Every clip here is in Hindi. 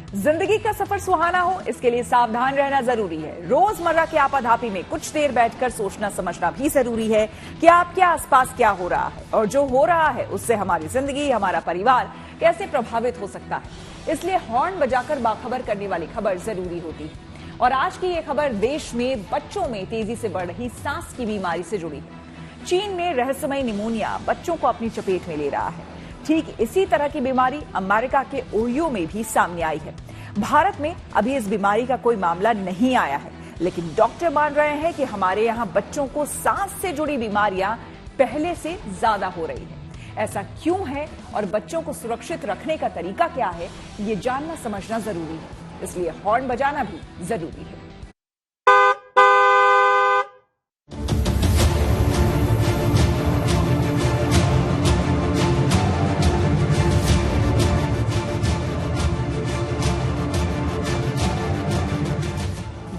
जिंदगी का सफर सुहाना हो, इसके लिए सावधान रहना जरूरी है। रोजमर्रा के आपाधापी में कुछ देर बैठकर सोचना समझना भी जरूरी है कि आपके आसपास क्या हो रहा है और जो हो रहा है उससे हमारी जिंदगी, हमारा परिवार कैसे प्रभावित हो सकता है। इसलिए हॉर्न बजाकर बाखबर करने वाली खबर जरूरी होती है। और आज की ये खबर देश में बच्चों में तेजी से बढ़ रही सांस की बीमारी से जुड़ी है। चीन में रहस्यमय निमोनिया बच्चों को अपनी चपेट में ले रहा है। ठीक इसी तरह की बीमारी अमेरिका के ओहियो में भी सामने आई है। भारत में अभी इस बीमारी का कोई मामला नहीं आया है, लेकिन डॉक्टर मान रहे हैं कि हमारे यहाँ बच्चों को सांस से जुड़ी बीमारियां पहले से ज्यादा हो रही है। ऐसा क्यों है और बच्चों को सुरक्षित रखने का तरीका क्या है, ये जानना समझना जरूरी है। इसलिए हॉर्न बजाना भी जरूरी है।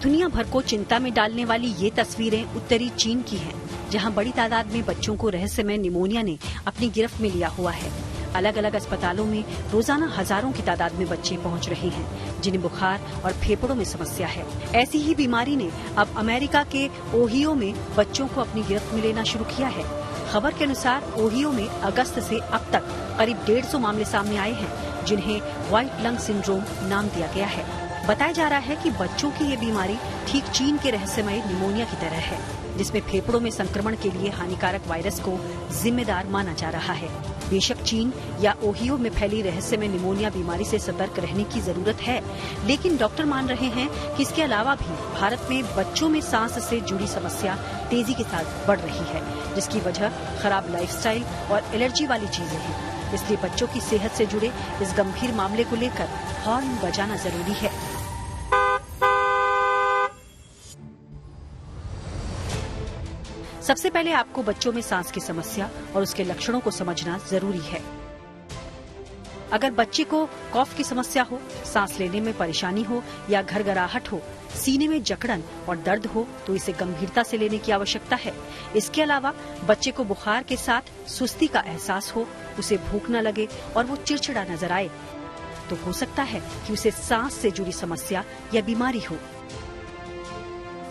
दुनिया भर को चिंता में डालने वाली ये तस्वीरें उत्तरी चीन की हैं, जहां बड़ी तादाद में बच्चों को रहस्यमय निमोनिया ने अपनी गिरफ्त में लिया हुआ है। अलग अलग अस्पतालों में रोजाना हजारों की तादाद में बच्चे पहुंच रहे हैं, जिन्हें बुखार और फेफड़ों में समस्या है। ऐसी ही बीमारी ने अब अमेरिका के ओहियो में बच्चों को अपनी गिरफ्त में लेना शुरू किया है। खबर के अनुसार ओहियो में अगस्त से अब तक करीब 150 मामले सामने आए हैं, जिन्हें व्हाइट लंग सिंड्रोम नाम दिया गया है। बताया जा रहा है कि बच्चों की ये बीमारी ठीक चीन के रहस्यमय निमोनिया की तरह है, जिसमें फेफड़ों में संक्रमण के लिए हानिकारक वायरस को जिम्मेदार माना जा रहा है। बेशक चीन या ओहियो में फैली रहस्यमय निमोनिया बीमारी से सतर्क रहने की जरूरत है, लेकिन डॉक्टर मान रहे हैं कि इसके अलावा भी भारत में बच्चों में सांस से जुड़ी समस्या तेजी के साथ बढ़ रही है, जिसकी वजह खराब लाइफस्टाइल और एलर्जी वाली चीजें हैं। इसलिए बच्चों की सेहत से जुड़े इस गंभीर मामले को लेकर हॉर्न बजाना जरूरी है। सबसे पहले आपको बच्चों में सांस की समस्या और उसके लक्षणों को समझना जरूरी है। अगर बच्चे को कफ की समस्या हो, सांस लेने में परेशानी हो या घरघराहट हो, सीने में जकड़न और दर्द हो, तो इसे गंभीरता से लेने की आवश्यकता है। इसके अलावा बच्चे को बुखार के साथ सुस्ती का एहसास हो, उसे भूख न लगे और वो चिड़चिड़ा नजर आए, तो हो सकता है कि उसे सांस से जुड़ी समस्या या बीमारी हो।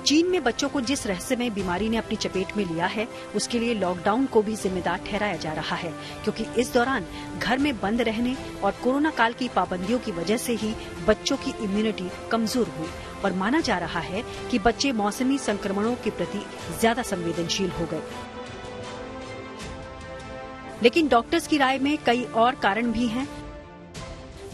चीन में बच्चों को जिस रहस्यमय बीमारी ने अपनी चपेट में लिया है, उसके लिए लॉकडाउन को भी जिम्मेदार ठहराया जा रहा है, क्योंकि इस दौरान घर में बंद रहने और कोरोना काल की पाबंदियों की वजह से ही बच्चों की इम्यूनिटी कमजोर हुई और माना जा रहा है कि बच्चे मौसमी संक्रमणों के प्रति ज्यादा संवेदनशील हो गए। लेकिन डॉक्टर्स की राय में कई और कारण भी हैं,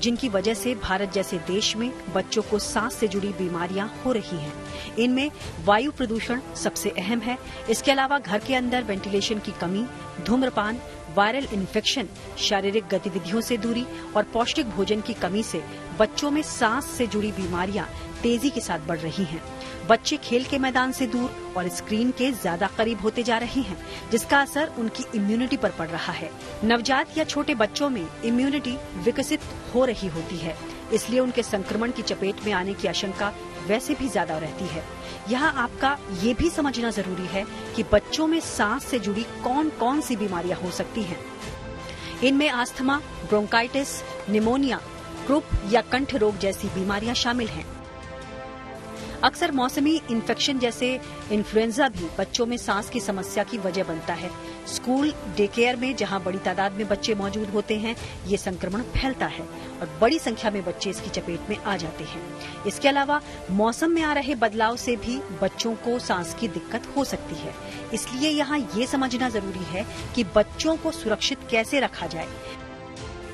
जिनकी वजह से भारत जैसे देश में बच्चों को सांस से जुड़ी बीमारियां हो रही हैं। इनमें वायु प्रदूषण सबसे अहम है। इसके अलावा घर के अंदर वेंटिलेशन की कमी, धूम्रपान, वायरल इन्फेक्शन, शारीरिक गतिविधियों से दूरी और पौष्टिक भोजन की कमी से बच्चों में सांस से जुड़ी बीमारियां तेजी के साथ बढ़ रही हैं। बच्चे खेल के मैदान से दूर और स्क्रीन के ज्यादा करीब होते जा रहे हैं, जिसका असर उनकी इम्यूनिटी पर पड़ रहा है। नवजात या छोटे बच्चों में इम्यूनिटी विकसित हो रही होती है, इसलिए उनके संक्रमण की चपेट में आने की आशंका वैसे भी ज्यादा रहती है। यहाँ आपका ये भी समझना जरूरी है कि बच्चों में सांस से जुड़ी कौन कौन सी बीमारियां हो सकती हैं। इनमें अस्थमा, ब्रोंकाइटिस, निमोनिया, क्रुप या कंठ रोग जैसी बीमारियां शामिल हैं। अक्सर मौसमी इन्फेक्शन जैसे इन्फ्लुएंजा भी बच्चों में सांस की समस्या की वजह बनता है। स्कूल, डे केयर में जहां बड़ी तादाद में बच्चे मौजूद होते हैं, ये संक्रमण फैलता है और बड़ी संख्या में बच्चे इसकी चपेट में आ जाते हैं। इसके अलावा मौसम में आ रहे बदलाव से भी बच्चों को सांस की दिक्कत हो सकती है। इसलिए यहाँ ये समझना जरूरी है कि बच्चों को सुरक्षित कैसे रखा जाए।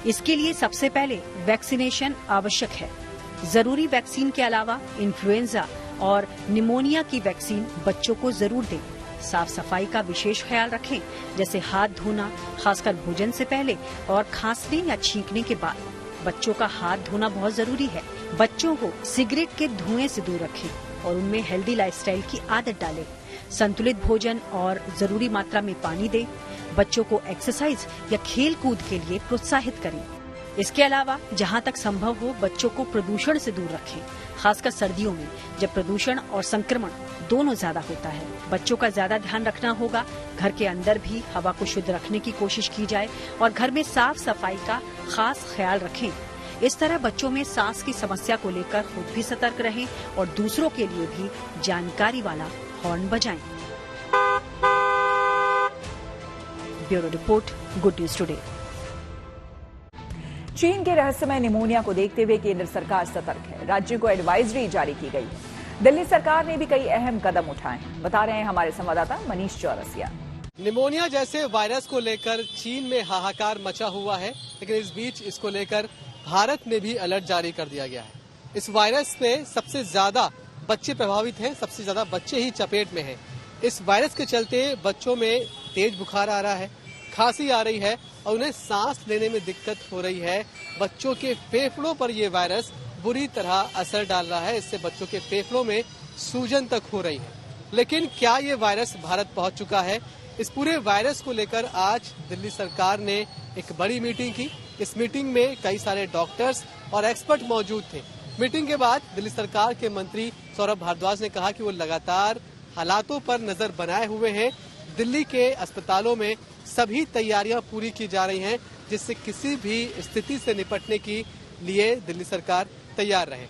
इसके लिए सबसे पहले वैक्सीनेशन आवश्यक है। जरूरी वैक्सीन के अलावा इन्फ्लुएंजा और निमोनिया की वैक्सीन बच्चों को जरूर दें। साफ सफाई का विशेष ख्याल रखें, जैसे हाथ धोना, खासकर भोजन से पहले और खांसने या छींकने के बाद। बच्चों का हाथ धोना बहुत जरूरी है। बच्चों को सिगरेट के धुएं से दूर रखें और उनमें हेल्दी लाइफस्टाइल की आदत डालें। संतुलित भोजन और जरूरी मात्रा में पानी दें। बच्चों को एक्सरसाइज या खेल कूद के लिए प्रोत्साहित करें। इसके अलावा जहाँ तक संभव हो बच्चों को प्रदूषण से दूर रखें, खासकर सर्दियों में जब प्रदूषण और संक्रमण दोनों ज्यादा होता है। बच्चों का ज्यादा ध्यान रखना होगा। घर के अंदर भी हवा को शुद्ध रखने की कोशिश की जाए और घर में साफ सफाई का खास ख्याल रखें। इस तरह बच्चों में सांस की समस्या को लेकर खुद भी सतर्क रहें और दूसरों के लिए भी जानकारी वाला हॉर्न बजाएं। Bureau report, good news today. चीन के रहस्यमय निमोनिया को देखते हुए केंद्र सरकार सतर्क है। राज्य को एडवाइजरी जारी की गई है। दिल्ली सरकार ने भी कई अहम कदम उठाए हैं, बता रहे हैं हमारे संवाददाता मनीष चौरसिया। निमोनिया जैसे वायरस को लेकर चीन में हाहाकार मचा हुआ है, लेकिन इस बीच इसको लेकर भारत में भी अलर्ट जारी कर दिया गया है। इस वायरस में सबसे ज्यादा बच्चे प्रभावित हैं, सबसे ज्यादा बच्चे ही चपेट में हैं। इस वायरस के चलते बच्चों में तेज बुखार आ रहा है, खांसी आ रही है और उन्हें सांस लेने में दिक्कत हो रही है। बच्चों के फेफड़ों पर यह वायरस बुरी तरह असर डाल रहा है। इससे बच्चों के फेफड़ों में सूजन तक हो रही है। लेकिन क्या ये वायरस भारत पहुंच चुका है? इस पूरे वायरस को लेकर आज दिल्ली सरकार ने एक बड़ी मीटिंग की। इस मीटिंग में कई सारे डॉक्टर्स और एक्सपर्ट मौजूद थे। मीटिंग के बाद दिल्ली सरकार के मंत्री सौरभ भारद्वाज ने कहा कि वो लगातार हालातों पर नजर बनाए हुए हैं। दिल्ली के अस्पतालों में सभी तैयारियां पूरी की जा रही हैं, जिससे किसी भी स्थिति से निपटने के लिए दिल्ली सरकार तैयार रहे।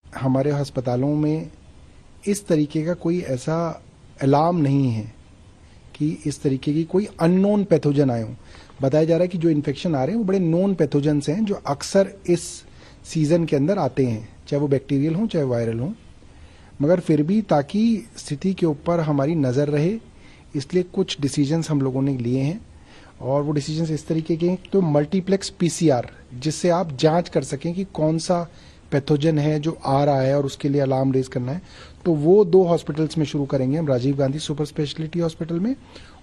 हमारे अस्पतालों में इस तरीके का कोई ऐसा अलार्म नहीं है कि इस तरीके की कोई अननोन पैथोजन आए हों। बताया जा रहा है कि जो इन्फेक्शन आ रहे हैं वो बड़े नोन पैथोजन्स हैं, जो अक्सर इस सीजन के अंदर आते हैं, चाहे वो बैक्टीरियल हों चाहे वायरल हों। मगर फिर भी ताकि स्थिति के ऊपर हमारी नज़र रहे, इसलिए कुछ डिसीजंस हम लोगों ने लिए हैं। और वो डिसीजंस इस तरीके के हैं, तो मल्टीप्लेक्स पीसीआर, जिससे आप जांच कर सकें कि कौन सा पैथोजन है जो आ रहा है और उसके लिए अलार्म रेज करना है। तो वो 2 हॉस्पिटल्स में शुरू करेंगे हम, Rajiv Gandhi super speciality hospital में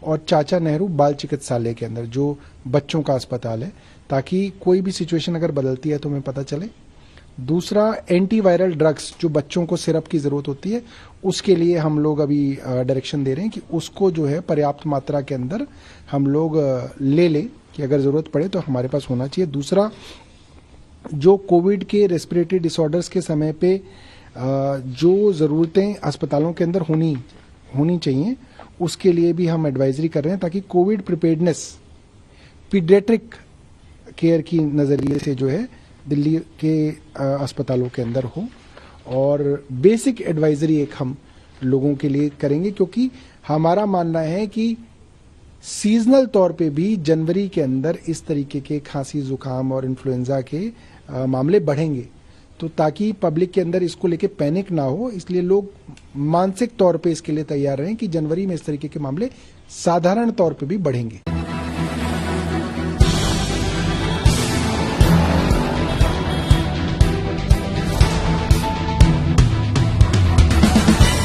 और चाचा नेहरू बाल चिकित्सालय के अंदर, जो बच्चों का अस्पताल है, ताकि कोई भी सिचुएशन अगर बदलती है तो हमें पता चले। दूसरा, एंटीवायरल ड्रग्स जो बच्चों को सिरप की जरूरत होती है, उसके लिए हम लोग अभी डायरेक्शन दे रहे हैं कि उसको जो है पर्याप्त मात्रा के अंदर हम लोग ले लें कि अगर जरूरत पड़े तो हमारे पास होना चाहिए। दूसरा, जो कोविड के रेस्पिरेटरी डिसऑर्डर्स के समय पे जो ज़रूरतें अस्पतालों के अंदर होनी चाहिए, उसके लिए भी हम एडवाइजरी कर रहे हैं, ताकि कोविड प्रिपेयर्डनेस पीडियाट्रिक केयर की नज़रिए से जो है दिल्ली के अस्पतालों के अंदर हो। और बेसिक एडवाइजरी एक हम लोगों के लिए करेंगे, क्योंकि हमारा मानना है कि सीजनल तौर पे भी जनवरी के अंदर इस तरीके के खांसी, जुकाम और इन्फ्लुएंजा के मामले बढ़ेंगे। तो ताकि पब्लिक के अंदर इसको लेके पैनिक ना हो, इसलिए लोग मानसिक तौर पे इसके लिए तैयार रहें कि जनवरी में इस तरीके के मामले साधारण तौर पे भी बढ़ेंगे।